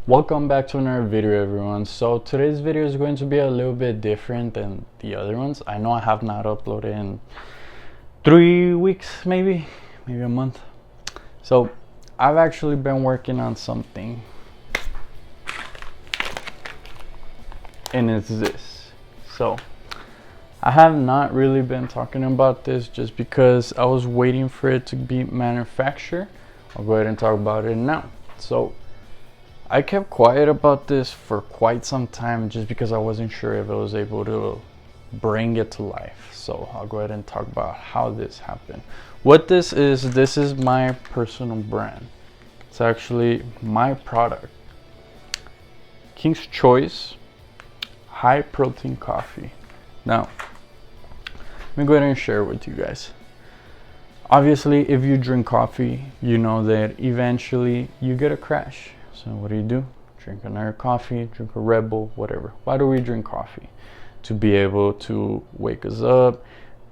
Welcome back to another video, everyone. So today's video is going to be a little bit different than the other ones. I know I have not uploaded in 3 weeks, maybe a month. So I've actually been working on something, and it's this. So I have not really been talking about this just because I was waiting for it to be manufactured. I'll go ahead and talk about it now. So I kept quiet about this for quite some time just because I wasn't sure if I was able to bring it to life. So I'll go ahead and talk about how this happened. What this is my personal brand. It's actually my product. King's Choice high protein coffee. Now, let me go ahead and share it with you guys. Obviously, if you drink coffee, you know that eventually you get a crash. So what do? Drink another coffee, drink a Red Bull, whatever. Why do we drink coffee? To be able to wake us up.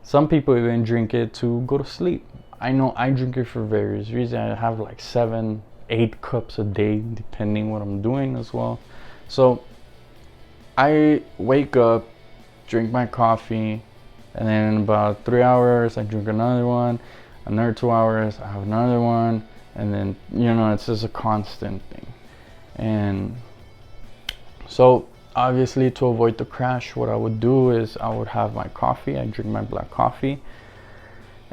Some people even drink it to go to sleep. I know I drink it for various reasons. I have like 7-8 cups a day, depending what I'm doing as well. So I wake up, drink my coffee, and then in about 3 hours I drink another one. Another 2 hours I have another one, and then it's just a constant thing. And so obviously, to avoid the crash, what I would do is I would have my coffee. I drink my black coffee,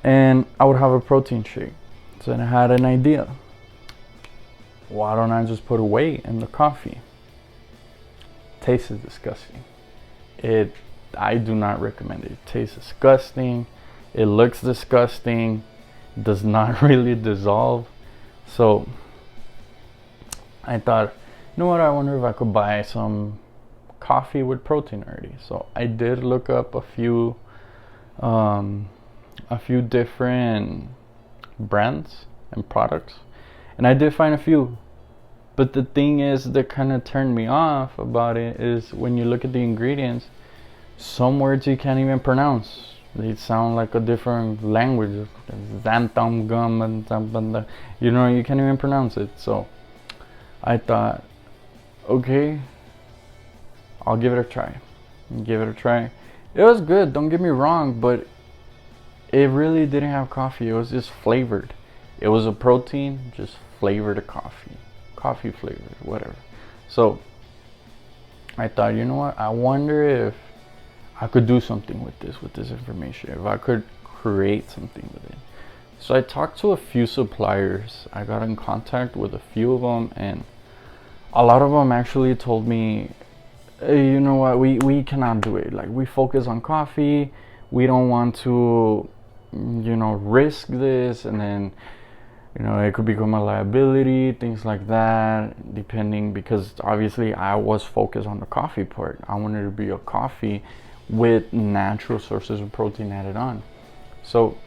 and I would have a protein shake. So then I had an idea. Why don't I just put whey in the coffee? Tastes disgusting. I do not recommend it. It tastes disgusting. It looks disgusting. It does not really dissolve. So I thought, you know what? I wonder if I could buy some coffee with protein already. So I did look up a few different brands and products, and I did find a few. But the thing is that kind of turned me off about it is when you look at the ingredients, some words you can't even pronounce. They sound like a different language. Xanthan gum and you can't even pronounce it. So I thought, okay, I'll give it a try. It was good, don't get me wrong, but it really didn't have coffee. It was just flavored. It was a protein, just flavored coffee flavored, whatever. So I thought, you know what? I wonder if I could do something with this information. If I could create something with it. So I talked to a few suppliers. I got in contact with a few of them, and a lot of them actually told me, hey, you know what, we cannot do it. Like, we focus on coffee. We don't want to, risk this, and then, it could become a liability, things like that, depending, because obviously I was focused on the coffee part. I wanted to be a coffee with natural sources of protein added on. So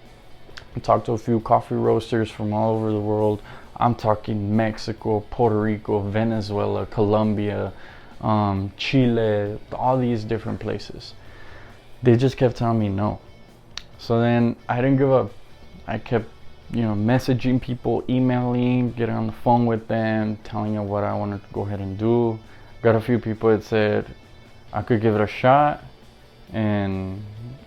I talked to a few coffee roasters from all over the world. I'm talking Mexico, Puerto Rico, Venezuela, Colombia, Chile, all these different places. They just kept telling me no. So then I didn't give up. I kept, messaging people, emailing, getting on the phone with them, telling them what I wanted to go ahead and do. Got a few people that said I could give it a shot, and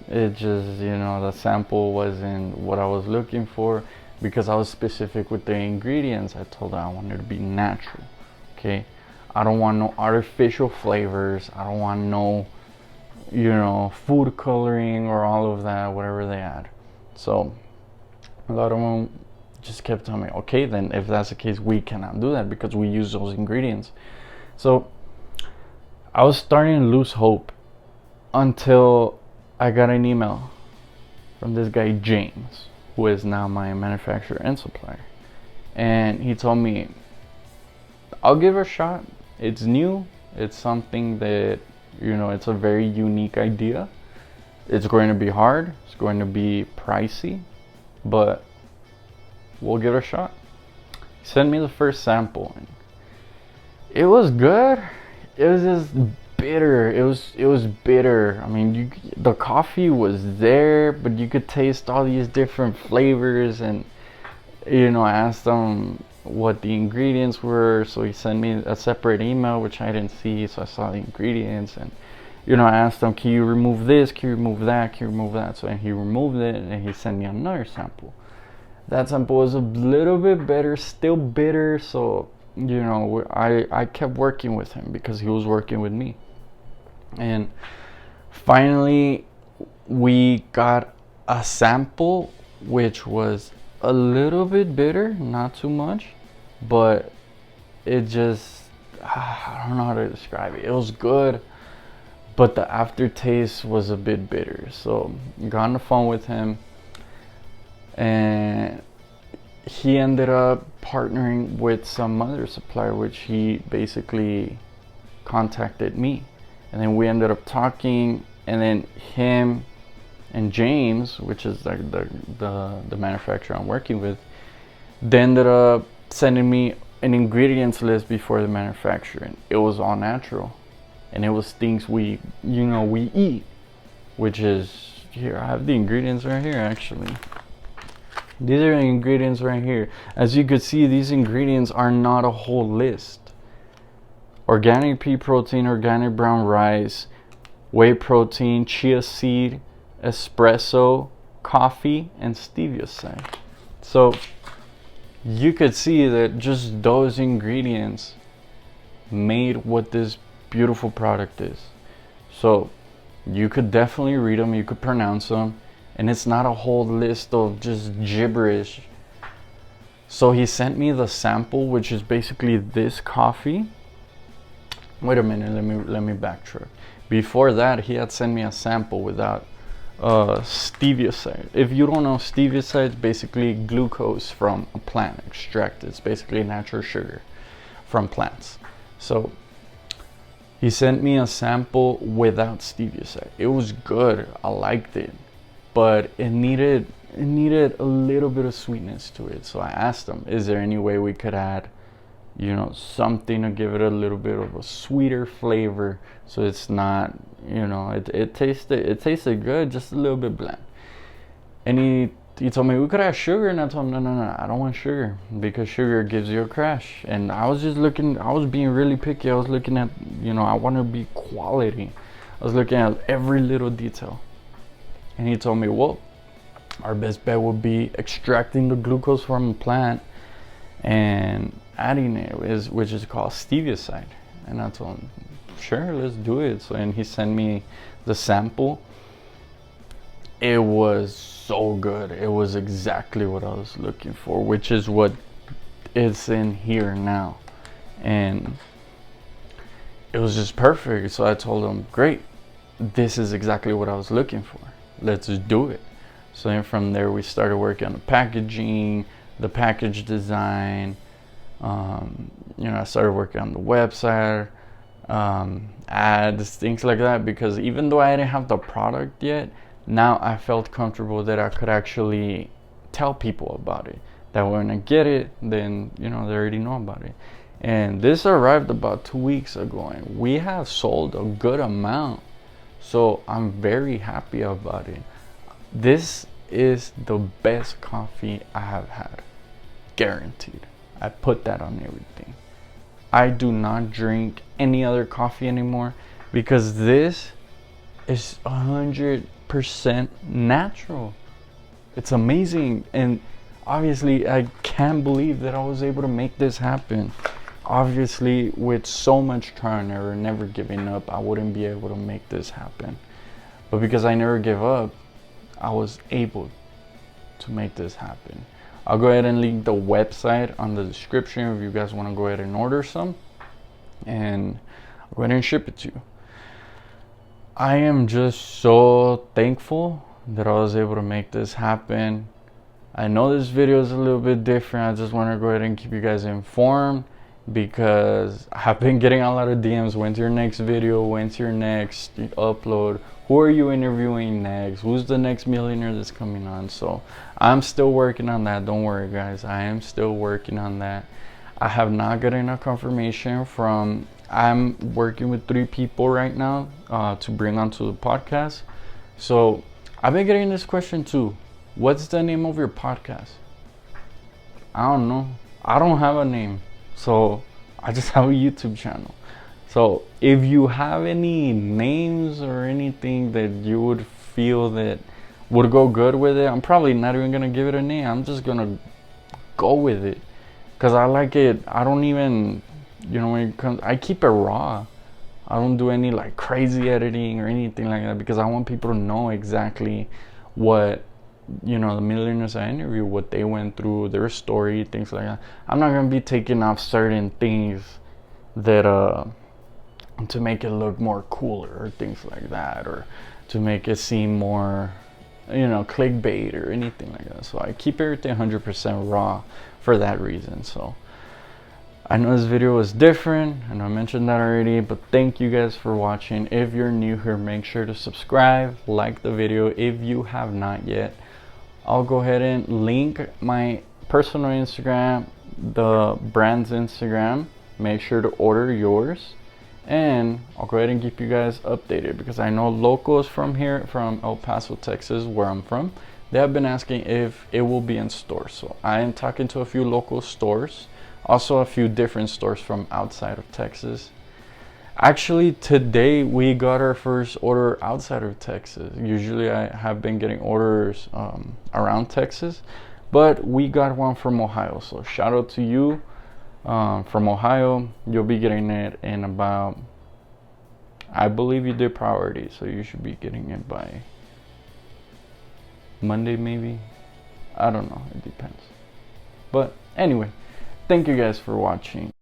it just, the sample wasn't what I was looking for because I was specific with the ingredients. I told them I wanted to be natural, okay? I don't want no artificial flavors. I don't want no, food coloring or all of that, whatever they add. So a lot of them just kept telling me, okay, then if that's the case, we cannot do that because we use those ingredients. So I was starting to lose hope until I got an email from this guy, James, who is now my manufacturer and supplier. And he told me, I'll give it a shot. It's new. It's something that, it's a very unique idea. It's going to be hard. It's going to be pricey, but we'll give it a shot. He sent me the first sample, and it was good. It was just bitter. It was bitter. I mean, the coffee was there, but you could taste all these different flavors, and I asked him what the ingredients were, so he sent me a separate email which I didn't see, so I saw the ingredients. And I asked him, can you remove this, can you remove that, can you remove that? So, and he removed it, and he sent me another sample. That sample was a little bit better, still bitter. So I kept working with him because he was working with me. And finally we got a sample which was a little bit bitter, not too much, but it just, I don't know how to describe it. It was good, but the aftertaste was a bit bitter. So got on the phone with him, and he ended up partnering with some other supplier, which he basically contacted me. And then we ended up talking, and then him and James, which is like the manufacturer I'm working with, they ended up sending me an ingredients list before the manufacturing. It was all natural, and it was things we eat, which is, here I have the ingredients right here actually. These are the ingredients right here. As you could see, these ingredients are not a whole list. Organic pea protein, organic brown rice, whey protein, chia seed, espresso, coffee, and stevia side. So you could see that just those ingredients made what this beautiful product is. So you could definitely read them, you could pronounce them, and it's not a whole list of just gibberish. So he sent me the sample, which is basically this coffee. Wait a minute, let me backtrack. Before that, he had sent me a sample without stevia side. If you don't know, stevia side is basically glucose from a plant extract. It's basically natural sugar from plants. So he sent me a sample without stevia side. It was good, I liked it, but it needed a little bit of sweetness to it. So I asked him, is there any way we could add something to give it a little bit of a sweeter flavor, so it's not, it tasted good, just a little bit bland. And he told me we could add sugar, and I told him, no, I don't want sugar, because sugar gives you a crash. And I was being really picky. I was looking at, I want to be quality. I was looking at every little detail. And he told me, well, our best bet would be extracting the glucose from a plant and adding it, which is called stevia side. And I told him, sure, let's do it. So, and he sent me the sample. It was so good. It was exactly what I was looking for, which is what is in here now. And it was just perfect. So I told him, great, this is exactly what I was looking for. Let's just do it. So then from there, we started working on the packaging, the package design. I started working on the website, ads, things like that, because even though I didn't have the product yet, now I felt comfortable that I could actually tell people about it. That when I get it, then they already know about it. And this arrived about 2 weeks ago, and we have sold a good amount. So I'm very happy about it. This is the best coffee I have had, guaranteed. I put that on everything. I do not drink any other coffee anymore, because this is 100% natural. It's amazing. And obviously I can't believe that I was able to make this happen. Obviously, with so much trial and error, never giving up, I wouldn't be able to make this happen. But because I never give up, I was able to make this happen. I'll go ahead and link the website on the description if you guys want to go ahead and order some, and I'll go ahead and ship it to you. I am just so thankful that I was able to make this happen. I know this video is a little bit different. I just want to go ahead and keep you guys informed, because I've been getting a lot of DMs. When's your next video? When's your next upload? Who are you interviewing next? Who's the next millionaire that's coming on? So I'm still working on that. Don't worry, guys. I am still working on that. I have not gotten a confirmation from, I'm working with 3 people right now to bring onto the podcast. So I've been getting this question too. What's the name of your podcast? I don't know. I don't have a name, so I just have a YouTube channel. So if you have any names or anything that you would feel that would go good with it, I'm probably not even gonna give it a name. I'm just gonna go with it because I like it. I don't even, when it comes, I keep it raw. I don't do any like crazy editing or anything like that because I want people to know exactly what, the millionaires I interview, what they went through, their story, things like that. I'm not gonna be taking off certain things that to make it look more cooler or things like that, or to make it seem more, clickbait or anything like that. So I keep everything 100% raw for that reason. So I know this video was different, and I mentioned that already, but thank you guys for watching. If you're new here, make sure to subscribe, like the video if you have not yet. I'll go ahead and link my personal Instagram, the brand's Instagram. Make sure to order yours, and I'll go ahead and keep you guys updated because I know locals from here, from El Paso, Texas, where I'm from, they have been asking if it will be in stores. So I am talking to a few local stores, also a few different stores from outside of Texas. Actually, today we got our first order outside of Texas. Usually I have been getting orders around Texas, but we got one from Ohio. So shout out to you from Ohio. You'll be getting it in about, I believe you did priority, so you should be getting it by Monday maybe. I don't know, it depends. But anyway, thank you guys for watching.